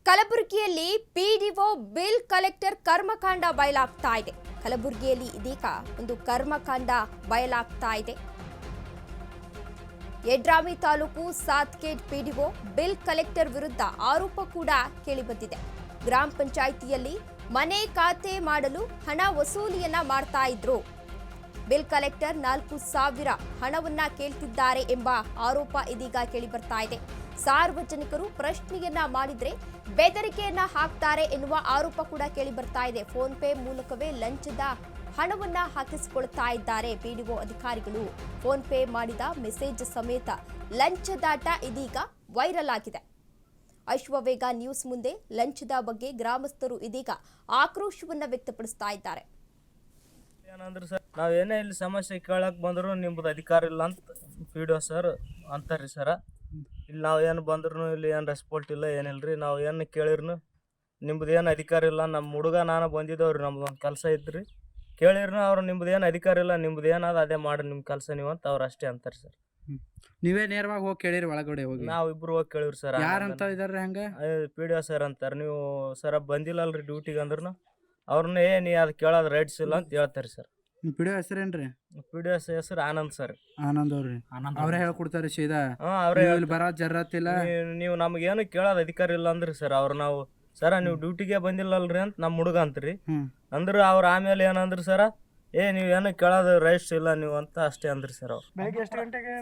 ಕಲಬುರಗಿಯಲ್ಲಿ PDO bill collector ಕರ್ಮಕಾಂಡ ಬಯಲಾಗ್ತಾ ಇದೆ. ಕಲಬುರಗಿಯಲ್ಲಿ ಇದೀಗ ಒಂದು ಕರ್ಮಕಾಂಡ ಬಯಲಾಗ್ತಾ ಇದೆ. Yadrami taluk Satgate PDO bill collector ವಿರುದ್ಧ ಆರೋಪ ಕೂಡ ಕೇಳಿಬಂದಿದೆ. ಗ್ರಾಮ ಪಂಚಾಯಿತಿಯಲ್ಲಿ ಮನೆ ಖಾತೆ ಮಾಡಲು ಹಣ ವಸೂಲಿಯನ್ನ ಮಾಡ್ತಾ ಇದ್ರು. ಬಿಲ್ ಕಲೆಕ್ಟರ್ 4,000 ಹಣವನ್ನ ಕೇಳ್ತಿದ್ದಾರೆ ಎಂಬ ಆರೋಪ ಇದೀಗ ಕೇಳಿಬರ್ತಾ ಇದೆ. ಸಾರ್ವಜನಿಕರು ಪ್ರಶ್ನೆಯನ್ನ ಮಾಡಿದ್ರೆ ಬೆದರಿಕೆಯನ್ನ ಹಾಕ್ತಾರೆ ಎನ್ನುವ ಆರೋಪ ಕೂಡ ಕೇಳಿ ಬರ್ತಾ ಇದೆ. ಫೋನ್ ಪೇ ಮೂಲಕವೇ ಲಂಚದ ಹಣವನ್ನ ಹಾಕಿಸಿಕೊಳ್ತಾ ಇದ್ದಾರೆ ಪಿಡಿಒ ಅಧಿಕಾರಿಗಳು. ಫೋನ್ ಪೇ ಮಾಡಿದ ಮೆಸೇಜ್ ಸಮೇತ ಲಂಚದಾಟ ಇದೀಗ ವೈರಲ್ ಆಗಿದೆ. ಅಶ್ವವೇಗ ನ್ಯೂಸ್ ಮುಂದೆ ಲಂಚದ ಬಗ್ಗೆ ಗ್ರಾಮಸ್ಥರು ಇದೀಗ ಆಕ್ರೋಶವನ್ನ ವ್ಯಕ್ತಪಡಿಸ್ತಾ ಇದ್ದಾರೆ. ಏನಂದ್ರೆ ಸರ್, ನಾವೇನೇ ಇಲ್ಲಿ ಸಮಸ್ಯೆ ಕೇಳಕ್ ಬಂದ್ರು ನಿಮ್ದು ಅಧಿಕಾರ ಇಲ್ಲ ಅಂತ ಪಿಡಿಒ ಸರ್ ಅಂತಾರ್ರಿ ಸರ. ಇಲ್ಲಿ ನಾವು ಏನು ಬಂದ್ರು ಇಲ್ಲಿ ಏನು ರೆಸ್ಪಾನ್ಸ್ ಇಲ್ಲ, ಏನಿಲ್ರಿ. ನಾವು ಏನು ಕೇಳಿರ್ನು ನಿಮ್ದು ಏನು ಅಧಿಕಾರ ಇಲ್ಲ. ನಮ್ಮ ಹುಡುಗ ನಾನು ಬಂದಿದ್ದವ್ರಿ, ನಮ್ದು ಒಂದು ಕೆಲಸ ಇದ್ರಿ. ಕೇಳಿರ್ನು ಅವ್ರು ನಿಮ್ದು ಏನು ಅಧಿಕಾರ ಇಲ್ಲ, ನಿಮ್ದು ಏನಾದ ಅದೇ ಮಾಡಿ ನಿಮ್ಮ ಕೆಲಸ ನೀವು ಅಂತ ಅವ್ರು ಅಷ್ಟೇ ಅಂತಾರೆ ಸರ್. ನೀವೇ ನೇರವಾಗಿ ಹೋಗಿ ಕೇಳಿರಿ ಒಳಗಡೆ ಹೋಗಿ? ನಾವು ಇಬ್ರು ಹೋಗಿ ಕೇಳಿವ್ರಿ ಸರ್. ಯಾರಂತ ಇದಾರೆ ಹಂಗ? ಪಿಡಿಒ ಸರ್ ಅಂತಾರೆ. ನೀವು ಸರ ಬಂದಿಲ್ಲಲ್ರಿ ಡ್ಯೂಟಿಗೆ ಅಂದ್ರೂ ಅವ್ರನ್ನ ನೀ ಅದು ಕೇಳೋದು ರೈಟ್ಸ್ ಇಲ್ಲ ಅಂತ ಹೇಳ್ತಾರೆ ಸರ್. ಪಿಡಿಒ ಹೆಸರೇನ್ರಿ? ಪಿಡಿಒ ಹೆಸರು ಆನಂದ್ ಸರ್. ಆನಂದ್ ಅವ್ರಿ? ಅವ್ರೇ ಹೇಳ್ಕೊಡ್ತಾರೆ ಸೀದಾ? ಅವ್ರೇ ಬರೋ ಜರತ್ತಿಲ್ಲ. ನೀವು ನಮಗೇನು ಕೇಳೋದು ಅಧಿಕಾರ ಇಲ್ಲ ಅಂದ್ರಿ ಸರ್. ಅವ್ರು ನಾವು ಸರ ನೀವು ಡ್ಯೂಟಿಗೆ ಬಂದಿಲ್ಲಲ್ರಿ ಅಂತ ನಮ್ಮ ಹುಡುಗ ಅಂತ್ರಿ ಅಂದ್ರು. ಅವ್ರು ಆಮೇಲೆ ಏನಂದ್ರಿ ಸರ, ನೀವೇನು ಕೇಳೋದು ರೈಟ್ಸ್ ಇಲ್ಲ ನೀವು ಅಂತ ಅಷ್ಟೇ ಅಂದ್ರಿ ಸರ್. ಅವ್ರು ಬೆಳಗ್ಗೆ ಎಷ್ಟು ಗಂಟೆಗೆ